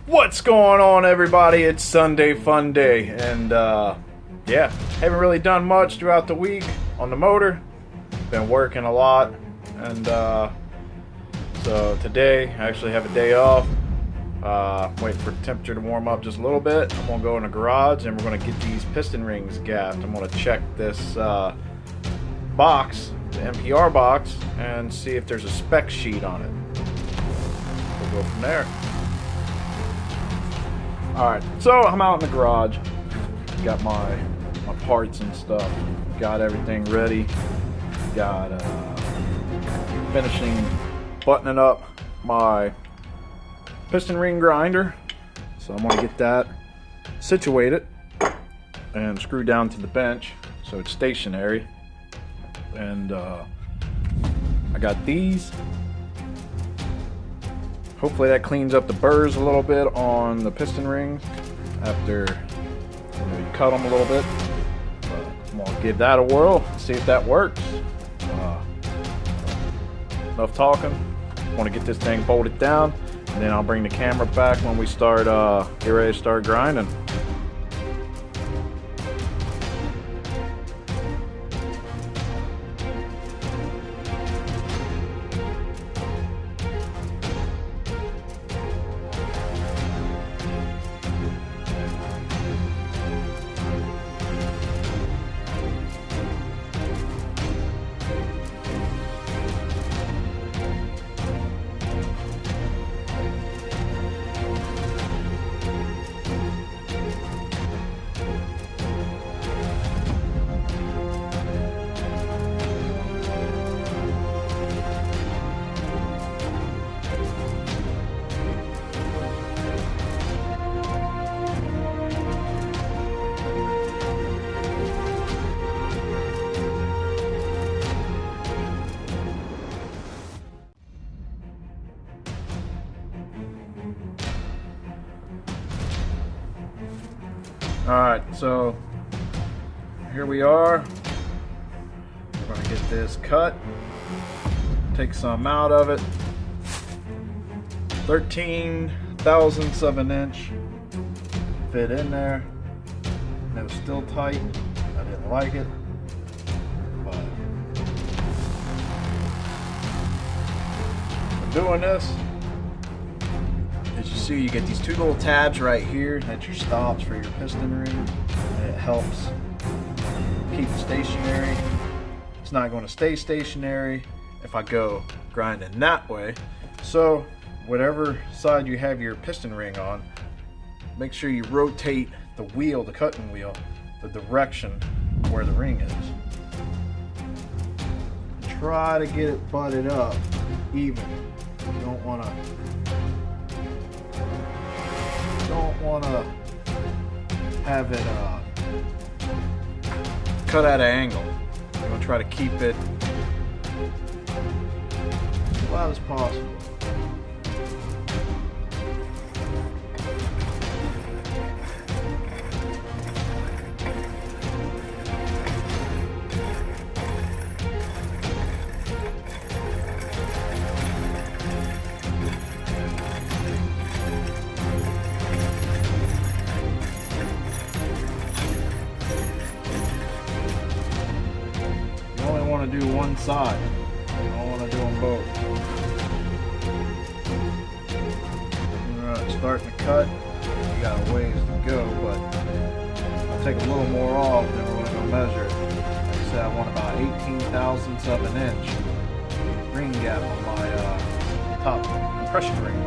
What's going on, everybody? It's Sunday Fun Day, and yeah, haven't really done much throughout the week on the motor. Been working a lot, and so today I actually have a day off. Waiting for the temperature to warm up just a little bit. I'm gonna go in the garage and we're gonna get these piston rings gapped. I'm gonna check this box, the NPR box, and see if there's a spec sheet on it. We'll go from there. Alright, so I'm out in the garage. Got my parts and stuff. Got everything ready. Got finishing buttoning up my piston ring grinder. So I'm gonna get that situated and screwed down to the bench so it's stationary. And I got these. Hopefully that cleans up the burrs a little bit on the piston rings after you cut them a little bit. I'm gonna give that a whirl, see if that works. Enough talking. I want to get this thing bolted down, and then I'll bring the camera back when we start get ready to start grinding. Alright, so here we are. We're going to get this cut, take some out of it. 13 thousandths of an inch fit in there. It was still tight. I didn't like it, but I'm doing this. As you see, you get these two little tabs right here. That's your stops for your piston ring. And it helps keep it stationary. It's not going to stay stationary if I go grinding that way. So whatever side you have your piston ring on, make sure you rotate the wheel, the cutting wheel, the direction where the ring is. Try to get it butted up even. You don't want to have it cut at an angle. You want to try to keep it as flat as possible. Want to do one side. You don't want to do them both. Alright, starting to cut. You got a ways to go, but I'll take a little more off, then we're going to go measure it. Like I said, I want about 18 thousandths of an inch ring gap on my top compression ring.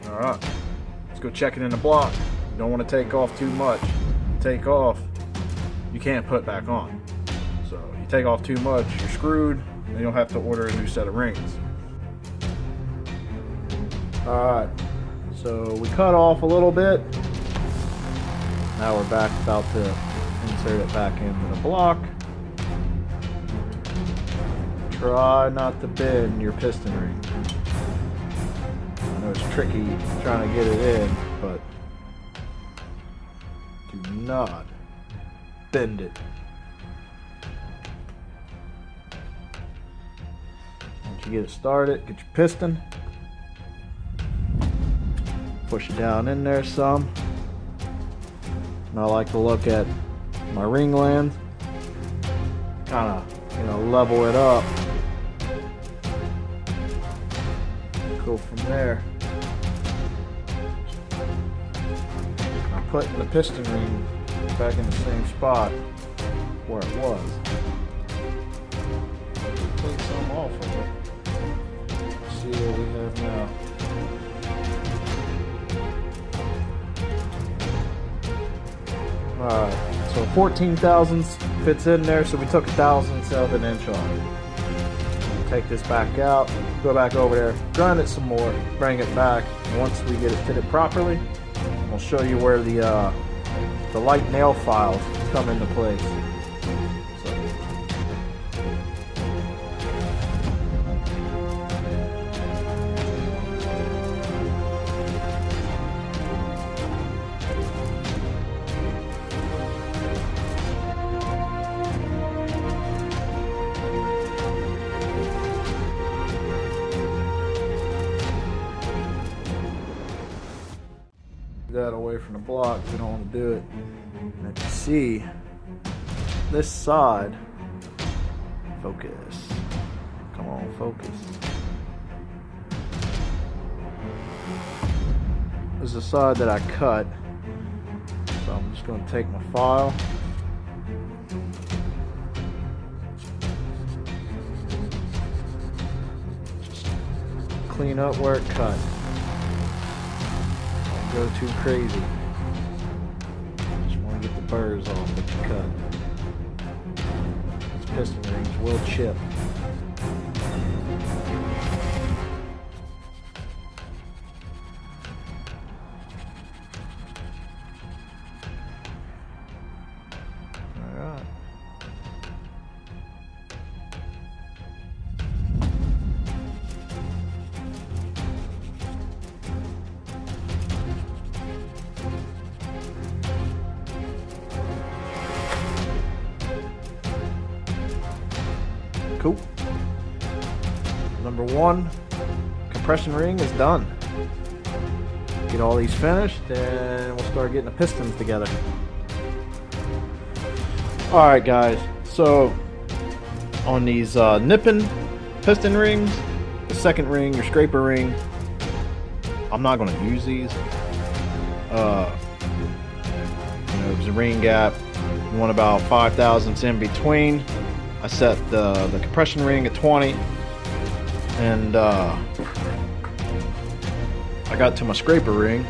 Alright, let's go check it in the block. You don't want to take off too much. Take off, you can't put back on. So you take off too much, you're screwed, and you'll have to order a new set of rings. Alright, so we cut off a little bit. Now we're about to insert it back into the block. Try not to bend your piston ring. know it's tricky trying to get it in, but do not bend it. Once you get it started, get your piston, push it down in there some. And I like to look at my ring land, kind of, level it up. Go from there. I'm putting the piston ring back in the same spot where it was. Take some off of it. Let's see what we have now. Alright, so 14 thousandths fits in there, so we took 1/1000th of an inch off. Take this back out, go back over there, grind it some more, bring it back. Once we get it fitted properly, we'll show you where the light nail files come into place. That away from the block, we don't want to do it. And if you see this side, focus, come on, focus. This is the side that I cut, so I'm just going to take my file, just clean up where it cut. Go too crazy. Just want to get the burrs off that you cut. These piston rings will chip. Alright. Cool. Number one, compression ring is done. Get all these finished, and we'll start getting the pistons together. Alright guys, so on these nipping piston rings, the second ring, your scraper ring, I'm not going to use these. There's a ring gap, you want about 5 thousandths in between. I set the compression ring at 20, and I got to my scraper ring,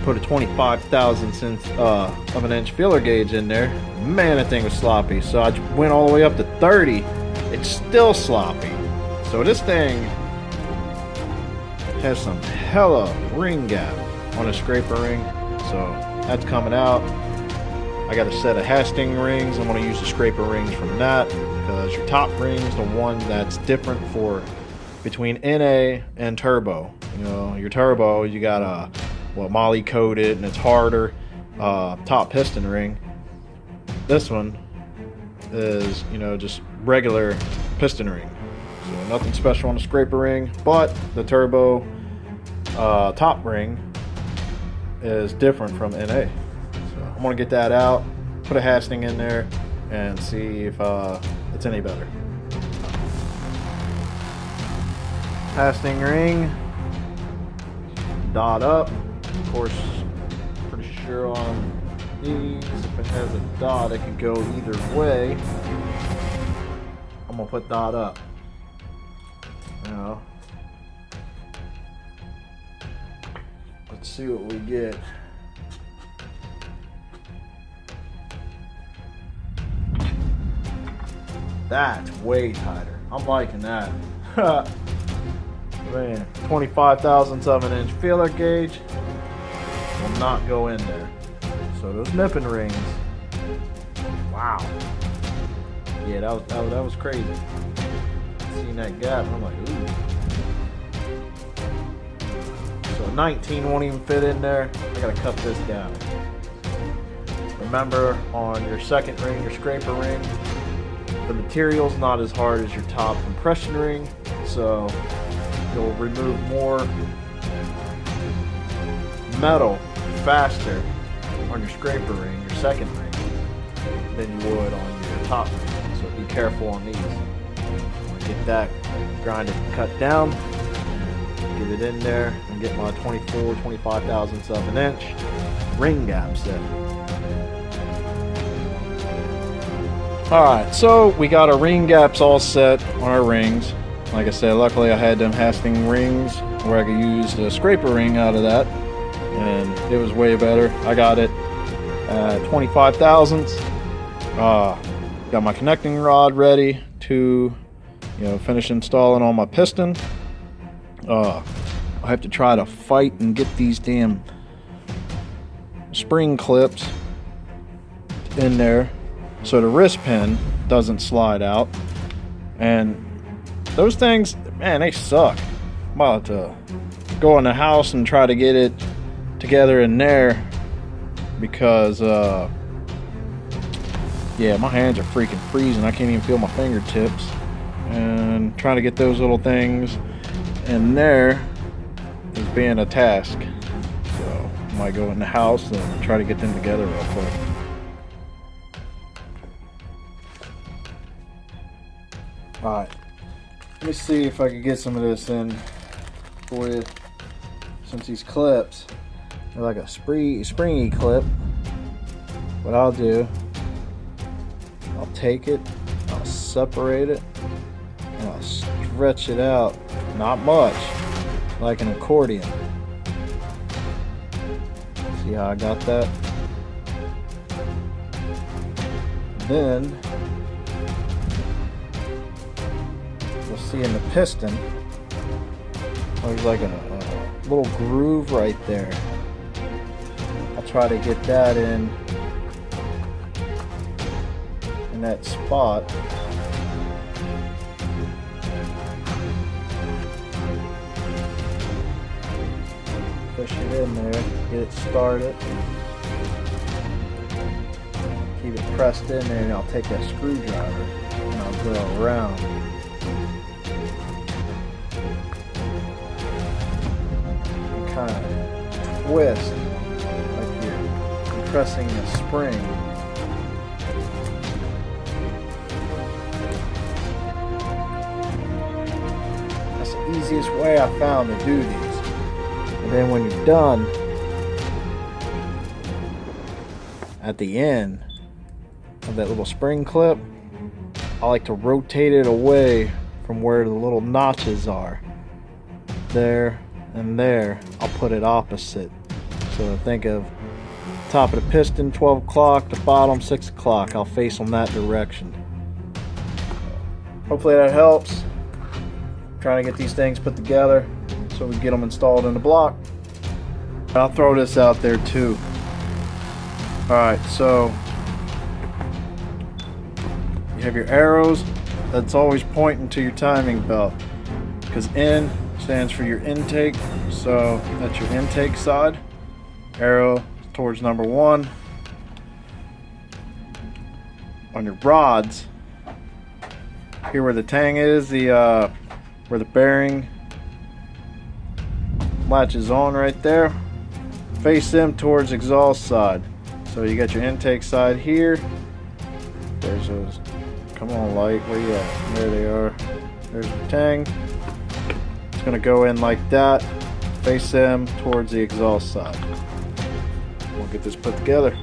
put a 25 thousandths of an inch feeler gauge in there. Man, that thing was sloppy, so I went all the way up to 30. It's still sloppy. So this thing has some hella ring gap on a scraper ring, so that's coming out. I got a set of Hastings rings. I'm going to use the scraper rings from that, because your top ring is the one that's different for between NA and turbo. Your turbo, you got a moly coated and it's harder top piston ring. This one is just regular piston ring, so nothing special on the scraper ring, but the turbo top ring is different from NA. I'm going to get that out, put a Hastings in there, and see if it's any better. Hastings ring, dot up. Of course, pretty sure on these, if it has a dot, it can go either way. I'm going to put dot up. Let's see what we get. That's way tighter. I'm liking that. Man, 25 thousandths of an inch feeler gauge will not go in there. So those nipping rings, wow. Yeah, that was crazy. Seeing that gap, I'm like, ooh. So 19 won't even fit in there. I gotta cut this down. Remember, on your second ring, your scraper ring, the material's not as hard as your top compression ring, so you'll remove more metal faster on your scraper ring, your second ring, than you would on your top ring. So be careful on these. Get that grinded and cut down, get it in there, and get my 25 thousandths of an inch ring gap set. Alright, so we got our ring gaps all set on our rings. Like I said, luckily I had them Hastings rings where I could use the scraper ring out of that, and it was way better. I got it at 25 thousandths. Got my connecting rod ready to finish installing on my piston. I have to try to fight and get these damn spring clips in there so the wrist pin doesn't slide out. And those things, man, they suck. I'm about to go in the house and try to get it together in there because yeah, my hands are freaking freezing. I can't even feel my fingertips. And trying to get those little things in there is being a task. So I might go in the house and try to get them together real quick. Alright, let me see if I can get some of this in for you. Since these clips are like a springy clip, what I'll do, I'll take it, I'll separate it, and I'll stretch it out, not much, like an accordion. See how I got that? Then you'll see in the piston, there's like a little groove right there. I'll try to get that in that spot. Push it in there, get it started. Keep it pressed in there, and I'll take that screwdriver and I'll go around. And kind of twist like you're compressing a spring. That's the easiest way I found to do these. And then when you're done, at the end of that little spring clip, I like to rotate it away from where the little notches are. There and there, I'll put it opposite. So think of top of the piston 12 o'clock, the bottom 6 o'clock. I'll face them that direction. Hopefully that helps. I'm trying to get these things put together so we get them installed in the block. I'll throw this out there too. Alright, so you have your arrows. That's always pointing to your timing belt, because N stands for your intake, so that's your intake side. Arrow towards number 1. On your rods, here where the tang is, where the bearing latches on right there, face them towards exhaust side. So you got your intake side here. There's those, come on light, where you at? There they are. There's the tang. It's gonna go in like that, face them towards the exhaust side. We'll get this put together.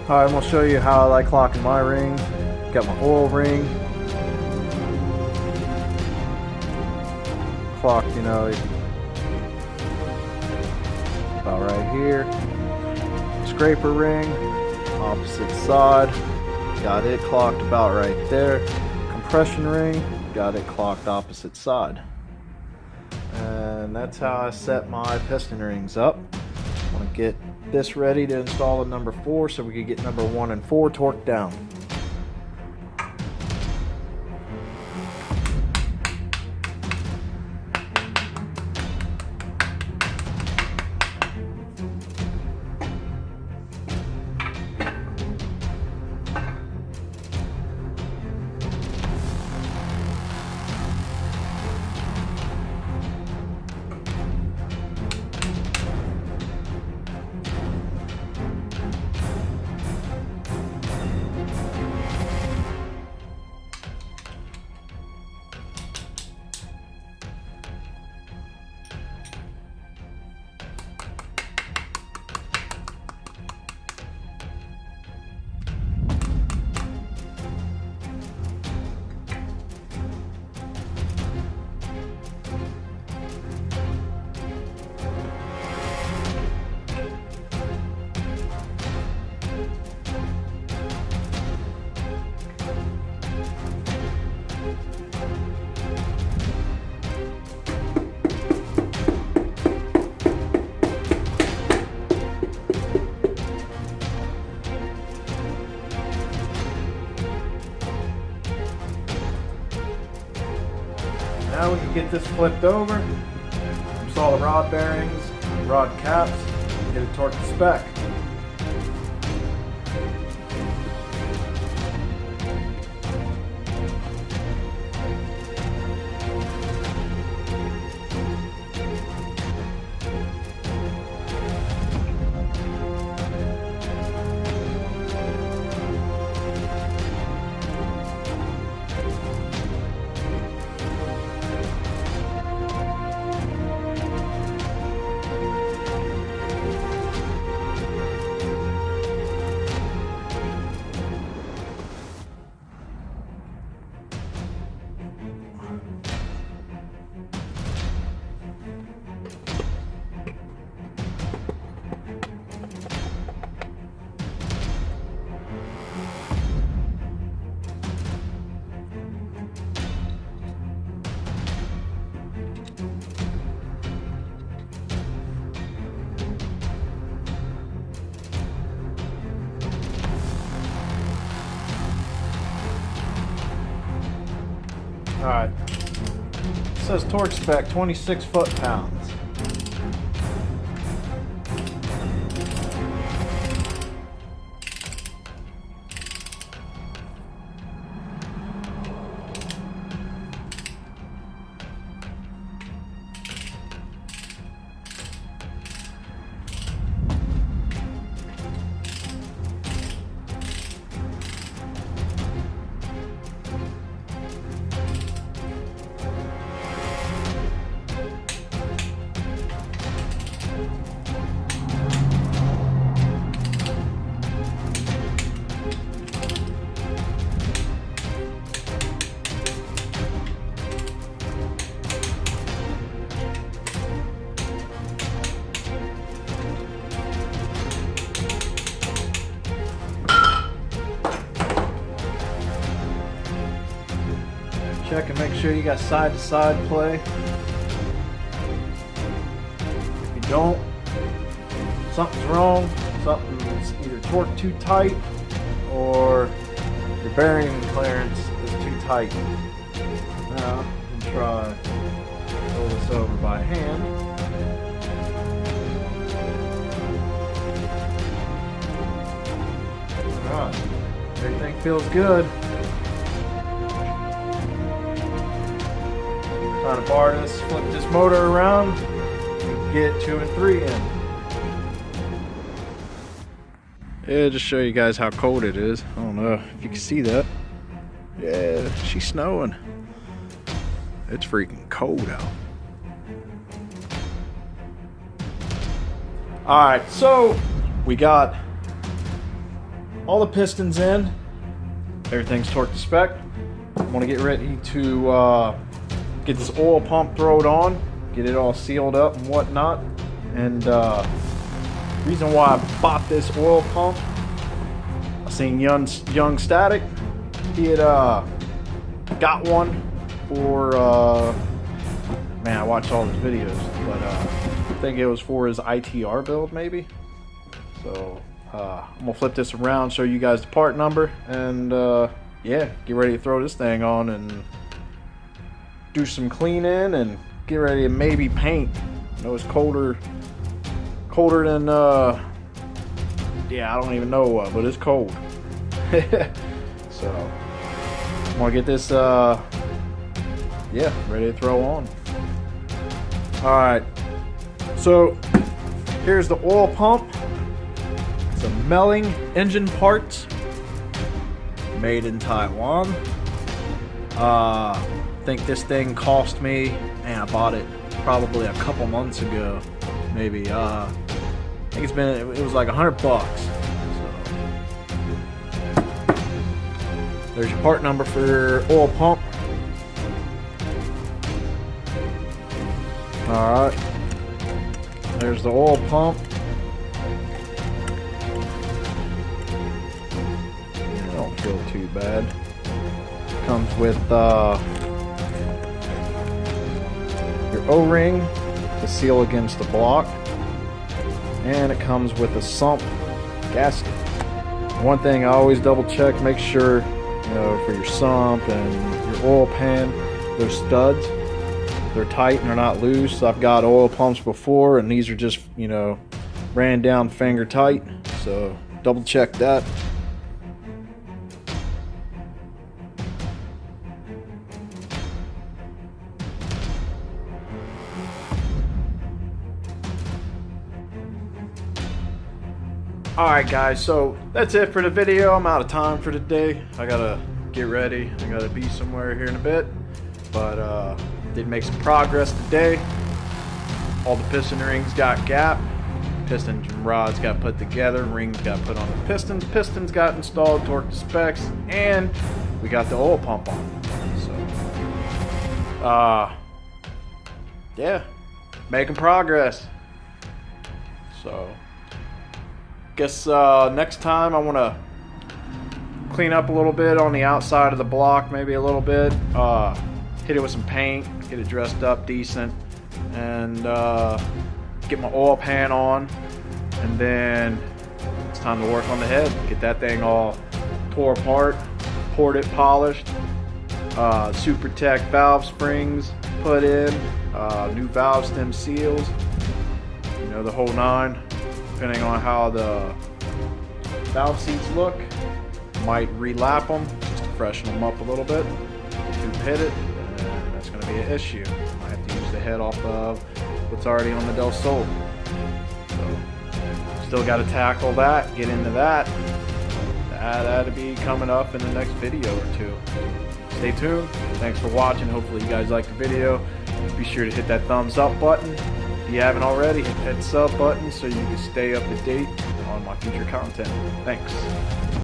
Alright, I'm going to show you how I like clocking my rings. Got my oil ring. clocked, you know, about right here. Scraper ring, opposite side, got it clocked about right there. Compression ring, got it clocked opposite side. And that's how I set my piston rings up. I'm gonna get this ready to install the number 4 so we can get number 1 and 4 torqued down. Now we can get this flipped over, install the rod bearings, rod caps, and get it torqued to spec. Alright, it says torque spec 26 foot-pounds. Check and make sure you got side-to-side play. If you don't, something's wrong. Something's either torqued too tight or your bearing clearance is too tight. Now, you can try to roll this over by hand. Alright, everything feels good. Trying to bar this, flip this motor around, and get 2 and 3 in. Yeah, just show you guys how cold it is. I don't know if you can see that. Yeah, she's snowing. It's freaking cold out. Alright, so we got all the pistons in. Everything's torqued to spec. I'm gonna get ready to get this oil pump thrown on, get it all sealed up and whatnot. And reason why I bought this oil pump, I seen Young Static. He had got one for man, I watched all his videos, but I think it was for his ITR build maybe. So I'm gonna flip this around, show you guys the part number, and yeah, get ready to throw this thing on and do some cleaning and get ready to maybe paint. I know it's colder than yeah, I don't even know what, but it's cold. So I'm gonna get this yeah, ready to throw on. Alright, so here's the oil pump. It's a Melling engine parts, made in Taiwan. I think this thing cost me, man, I bought it probably a couple months ago, maybe. I think it was like $100. So there's your part number for oil pump. Alright, there's the oil pump. It don't feel too bad. Comes with your O-ring to seal against the block, and it comes with a sump gasket. One thing I always double check, make sure, you know, for your sump and your oil pan, those studs, they're tight and they're not loose. I've got oil pumps before and these are just, you know, ran down finger tight, so double check that. Alright guys, so that's it for the video. I'm out of time for today. I gotta get ready. I gotta be somewhere here in a bit. But did make some progress today. All the piston rings got gap. Piston rods got put together. Rings got put on the pistons. Pistons got installed, torqued to specs, and we got the oil pump on. So yeah, making progress. So guess next time I want to clean up a little bit on the outside of the block, maybe a little bit, hit it with some paint, get it dressed up decent, and get my oil pan on, and then it's time to work on the head, get that thing all tore apart, ported, polished, Vtec valve springs put in, new valve stem seals, you know, the whole nine. Depending on how the valve seats look, might relap them just to freshen them up a little bit. Tube hit it, and that's going to be an issue. I have to use the head off of what's already on the Del Sol. So, still got to tackle that, get into that. That'll be coming up in the next video or two. Stay tuned. Thanks for watching. Hopefully you guys liked the video. Be sure to hit that thumbs up button. If you haven't already, hit that sub button so you can stay up to date on my future content. Thanks.